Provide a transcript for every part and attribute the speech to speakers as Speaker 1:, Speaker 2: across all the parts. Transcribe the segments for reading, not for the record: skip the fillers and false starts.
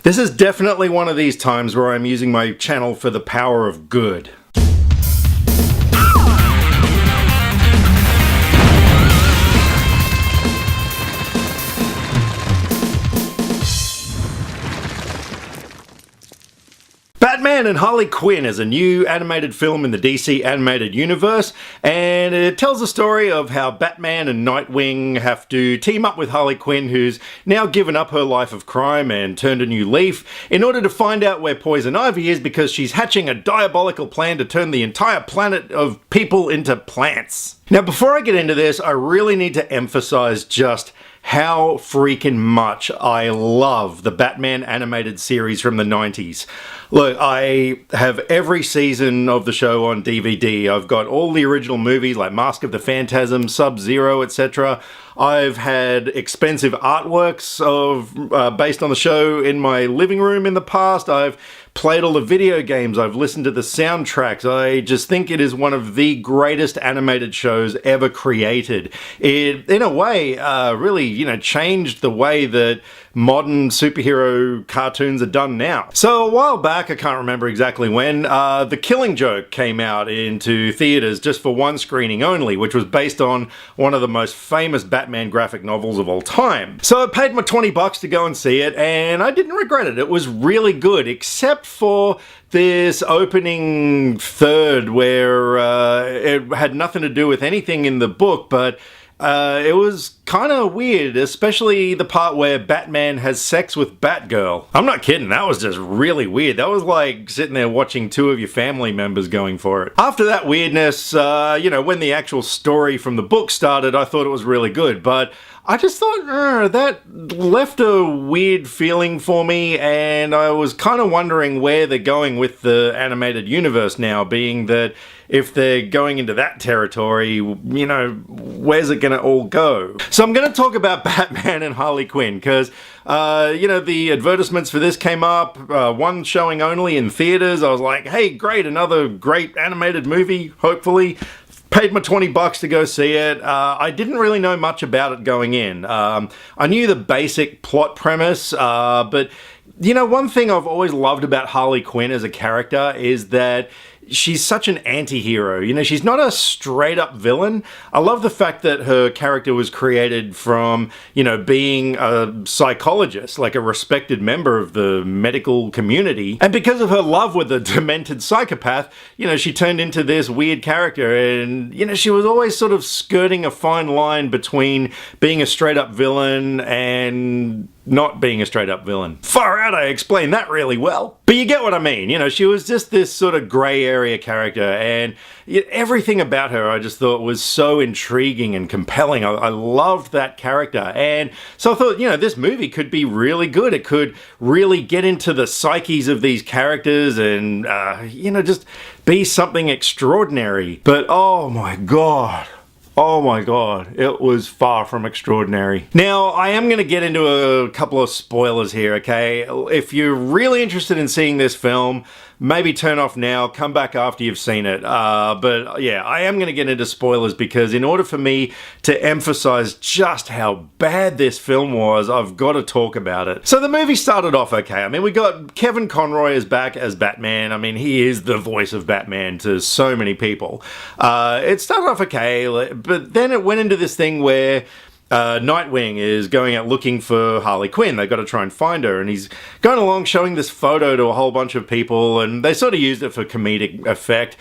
Speaker 1: This is definitely one of these times where I'm using my channel for the power of good. Batman and Harley Quinn is a new animated film in the DC animated universe, and it tells the story of how Batman and Nightwing have to team up with Harley Quinn, who's now given up her life of crime and turned a new leaf, in order to find out where Poison Ivy is, because she's hatching a diabolical plan to turn the entire planet of people into plants. Now, before I get into this, I really need to emphasize just how freaking much I love the Batman animated series from the 90s. Look, I have every season of the show on DVD. I've got all the original movies like Mask of the Phantasm, Sub-Zero, etc. I've had expensive artworks based on the show in my living room in the past. I've played all the video games. I've listened to the soundtracks. I just think it is one of the greatest animated shows ever created. It, in a way, really, changed the way that modern superhero cartoons are done now. So a while back, I can't remember exactly when, The Killing Joke came out into theaters just for one screening only, which was based on one of the most famous Batman graphic novels of all time. So I paid my $20 to go and see it, and I didn't regret it. It was really good, except for this opening third where it had nothing to do with anything in the book, but it was kind of weird, especially the part where Batman has sex with Batgirl. I'm not kidding, that was just really weird. That was like sitting there watching two of your family members going for it. After that weirdness, when the actual story from the book started, I thought it was really good, but I just thought that left a weird feeling for me, and I was kind of wondering where they're going with the animated universe now, being that if they're going into that territory, where's it gonna all go? So I'm gonna talk about Batman and Harley Quinn, because, the advertisements for this came up, one showing only in theaters. I was like, hey, great, another great animated movie, hopefully. Paid my $20 to go see it. I didn't really know much about it going in. I knew the basic plot premise, but one thing I've always loved about Harley Quinn as a character is that she's such an anti-hero. She's not a straight-up villain. I love the fact that her character was created from, being a psychologist, like a respected member of the medical community. And because of her love with a demented psychopath, she turned into this weird character. And, she was always sort of skirting a fine line between being a straight-up villain and not being a straight-up villain. Far out, I explained that really well. But you get what I mean. She was just this sort of grey area character, and everything about her I just thought was so intriguing and compelling. I loved that character, and so I thought, this movie could be really good. It could really get into the psyches of these characters and, just be something extraordinary. But oh my god, it was far from extraordinary. Now, I am going to get into a couple of spoilers here, okay? If you're really interested in seeing this film, maybe turn off now, come back after you've seen it. But yeah, I am going to get into spoilers because in order for me to emphasize just how bad this film was, I've got to talk about it. So the movie started off okay. I mean, we got Kevin Conroy is back as Batman. I mean, he is the voice of Batman to so many people. It started off okay, but then it went into this thing where Nightwing is going out looking for Harley Quinn. They've got to try and find her, and he's going along showing this photo to a whole bunch of people, and they sort of used it for comedic effect.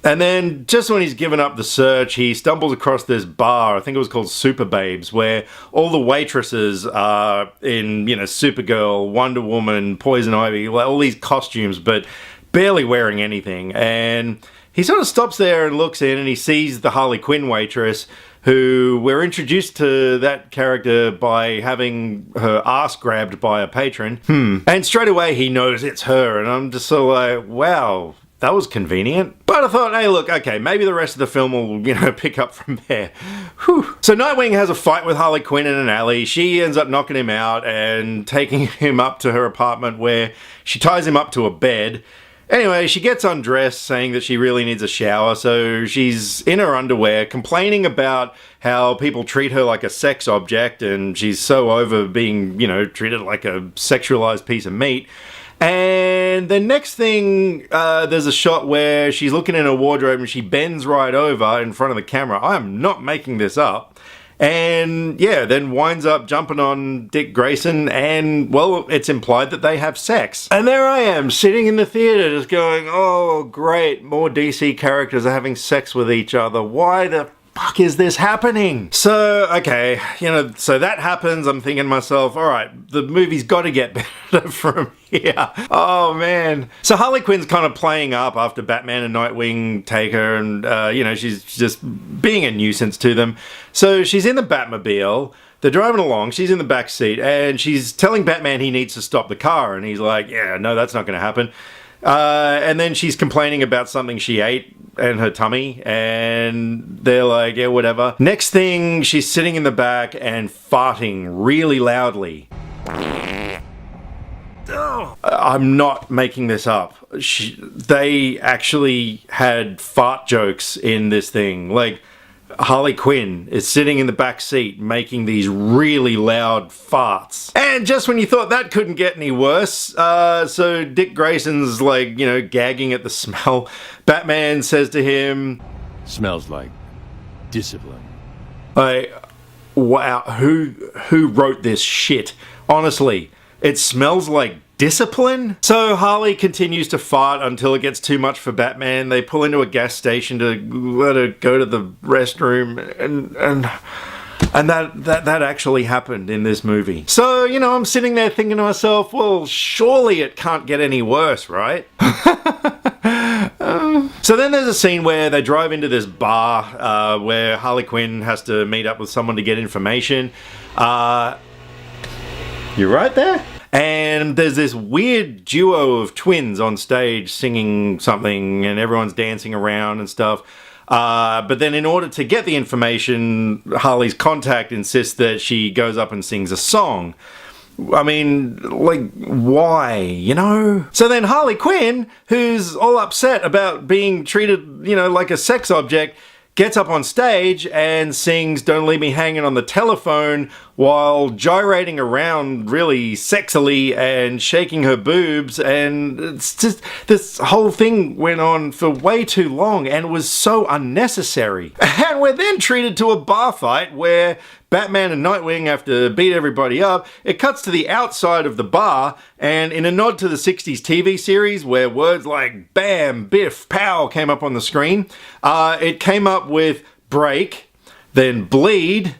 Speaker 1: And then just when he's given up the search, he stumbles across this bar, I think it was called Super Babes, where all the waitresses are in, Supergirl, Wonder Woman, Poison Ivy, all these costumes, but barely wearing anything. And he sort of stops there and looks in, and he sees the Harley Quinn waitress, who we're introduced to that character by having her ass grabbed by a patron. And straight away he knows it's her, and I'm just sort of like, wow, that was convenient. But I thought, hey, look, okay, maybe the rest of the film will, pick up from there. Whew. So Nightwing has a fight with Harley Quinn in an alley. She ends up knocking him out and taking him up to her apartment, where she ties him up to a bed. Anyway, she gets undressed, saying that she really needs a shower, so she's in her underwear, complaining about how people treat her like a sex object, and she's so over being, treated like a sexualized piece of meat. And the next thing, there's a shot where she's looking in her wardrobe and she bends right over in front of the camera. I am not making this up. And yeah, then winds up jumping on Dick Grayson, and well, it's implied that they have sex. And there I am, sitting in the theater just going, oh great, more DC characters are having sex with each other. Why the fuck is this happening? So, okay, so that happens. I'm thinking to myself, all right, the movie's got to get better from here. Oh, man. So Harley Quinn's kind of playing up after Batman and Nightwing take her, and, she's just being a nuisance to them. So she's in the Batmobile. They're driving along, she's in the back seat, and she's telling Batman he needs to stop the car, and he's like, yeah, no, that's not going to happen. And then she's complaining about something she ate and her tummy, and they're like, yeah, whatever. Next thing, she's sitting in the back and farting really loudly. I'm not making this up. They actually had fart jokes in this thing. Like, Harley Quinn is sitting in the back seat making these really loud farts. And just when you thought that couldn't get any worse, so Dick Grayson's like, gagging at the smell. Batman says to him,
Speaker 2: "Smells like discipline."
Speaker 1: Wow, who wrote this shit? Honestly, it smells like discipline? So Harley continues to fart until it gets too much for Batman. They pull into a gas station to let her go to the restroom, and that actually happened in this movie. So, I'm sitting there thinking to myself, well, surely it can't get any worse, right? So then there's a scene where they drive into this bar where Harley Quinn has to meet up with someone to get information. You right there? And there's this weird duo of twins on stage singing something, and everyone's dancing around and stuff. But then in order to get the information, Harley's contact insists that she goes up and sings a song. I mean, like, why, So then Harley Quinn, who's all upset about being treated, like a sex object, gets up on stage and sings "Don't Leave Me Hanging on the Telephone" while gyrating around really sexily and shaking her boobs, and it's just, this whole thing went on for way too long and was so unnecessary. And we're then treated to a bar fight where Batman and Nightwing have to beat everybody up. It cuts to the outside of the bar, and in a nod to the 60s TV series where words like bam, biff, pow came up on the screen, it came up with break, then bleed,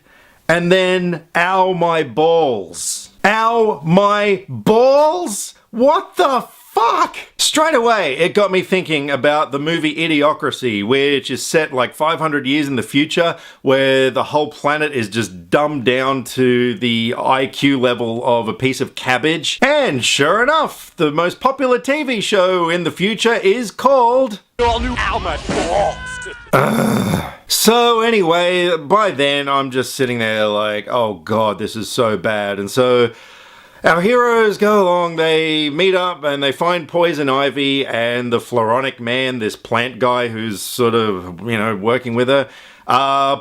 Speaker 1: and then ow my balls. Ow my balls? What the fuck? Straight away, it got me thinking about the movie Idiocracy, which is set like 500 years in the future, where the whole planet is just dumbed down to the IQ level of a piece of cabbage. And sure enough, the most popular TV show in the future is called So anyway, by then I'm just sitting there like, oh god, this is so bad. And so our heroes go along, they meet up and they find Poison Ivy and the Floronic Man, this plant guy who's sort of, working with her.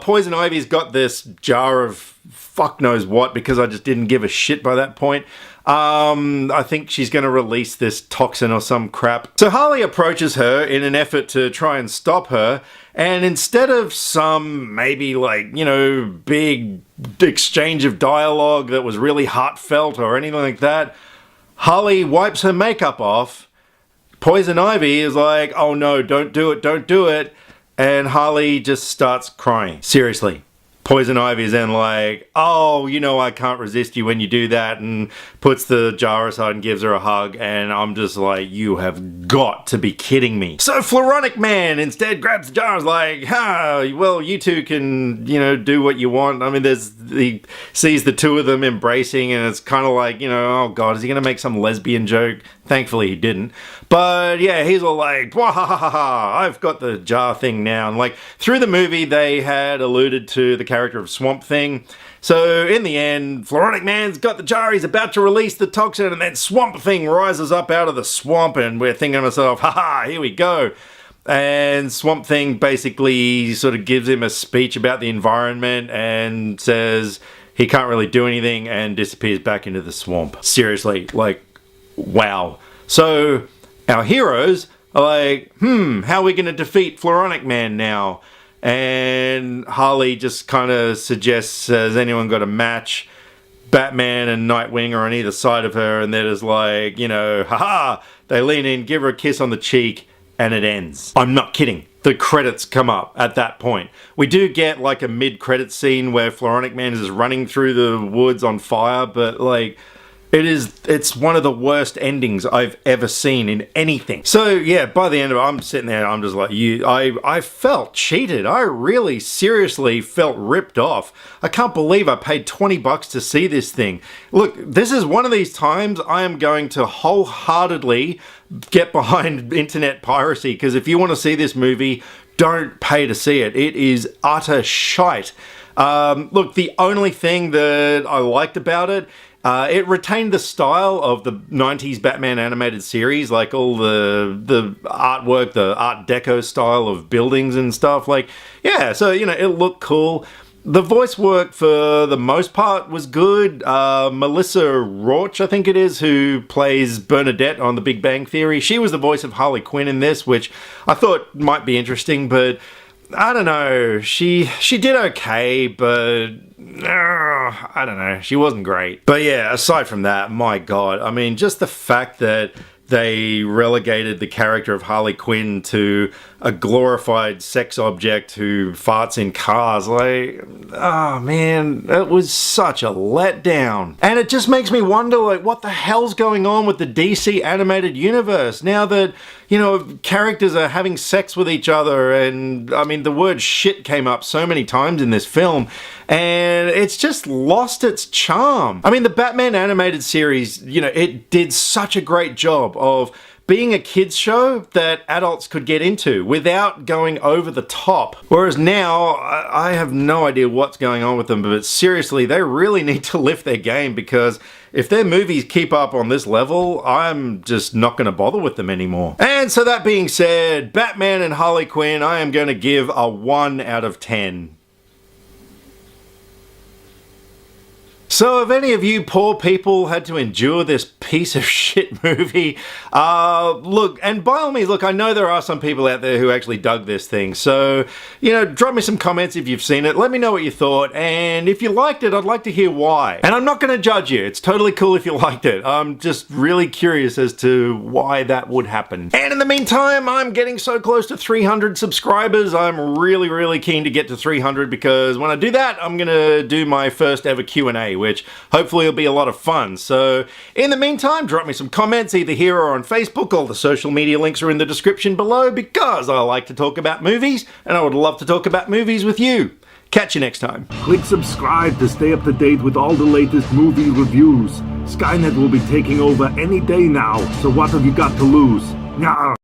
Speaker 1: Poison Ivy's got this jar of fuck knows what, because I just didn't give a shit by that point. I think she's going to release this toxin or some crap. So Harley approaches her in an effort to try and stop her, and instead of some maybe big exchange of dialogue that was really heartfelt or anything like that, Harley wipes her makeup off. Poison Ivy is like, oh no, don't do it. And Harley just starts crying. Seriously. Poison Ivy is then like, oh, I can't resist you when you do that, and puts the jar aside and gives her a hug, and I'm just like, you have got to be kidding me. So Floronic Man instead grabs the jar and is like, well, you two can, do what you want. I mean, he sees the two of them embracing, and it's kind of like, oh god, is he going to make some lesbian joke? Thankfully he didn't. But yeah, he's all like, I've got the jar thing now. And like, through the movie, they had alluded to the character character of Swamp Thing. So in the end, Floronic Man's got the jar, he's about to release the toxin, and then Swamp Thing rises up out of the swamp, and we're thinking to ourselves, haha, here we go. And Swamp Thing basically sort of gives him a speech about the environment and says he can't really do anything and disappears back into the swamp. Seriously, like, wow. So our heroes are like, how are we going to defeat Floronic Man now? And Harley just kind of suggests, has anyone got a match? Batman and Nightwing are on either side of her, and they're just like, you know, haha, they lean in, give her a kiss on the cheek, and it ends. I'm not kidding. The credits come up at that point. We do get like a mid-credit scene where Floronic Man is running through the woods on fire, but like, it's one of the worst endings I've ever seen in anything. So yeah, by the end of it, I'm sitting there, I'm just like, I felt cheated. I really seriously felt ripped off. I can't believe I paid $20 to see this thing. Look, this is one of these times I am going to wholeheartedly get behind internet piracy, because if you want to see this movie, don't pay to see it. It is utter shite. Look, the only thing that I liked about it, it retained the style of the 90s Batman animated series, like all the artwork, the Art Deco style of buildings and stuff. Like, yeah, so, you know, it looked cool. The voice work, for the most part, was good. Melissa Rauch, I think it is, who plays Bernadette on The Big Bang Theory. She was the voice of Harley Quinn in this, which I thought might be interesting, but I don't know. She did okay, but I don't know. She wasn't great. But yeah, aside from that, my God. I mean, just the fact that they relegated the character of Harley Quinn to a glorified sex object who farts in cars. Like, oh man, it was such a letdown. And it just makes me wonder, like, what the hell's going on with the DC animated universe now that, you know, characters are having sex with each other. And I mean, the word shit came up so many times in this film, and it's just lost its charm. I mean, the Batman animated series, you know, it did such a great job of being a kids show that adults could get into without going over the top. Whereas now, I have no idea what's going on with them, but seriously, they really need to lift their game, because if their movies keep up on this level, I'm just not going to bother with them anymore. And so that being said, Batman and Harley Quinn, I am going to give a 1 out of 10. So if any of you poor people had to endure this piece of shit movie, look, and by all means, look, I know there are some people out there who actually dug this thing, so, you know, drop me some comments if you've seen it, let me know what you thought, and if you liked it, I'd like to hear why. And I'm not going to judge you, it's totally cool if you liked it, I'm just really curious as to why that would happen. And in the meantime, I'm getting so close to 300 subscribers, I'm really keen to get to 300, because when I do that, I'm going to do my first ever Q&A, which hopefully will be a lot of fun. So in the meantime, drop me some comments either here or on Facebook. All the social media links are in the description below, because I like to talk about movies and I would love to talk about movies with you. Catch you next time.
Speaker 3: Click subscribe to stay up to date with all the latest movie reviews. Skynet will be taking over any day now, so what have you got to lose? Nyah.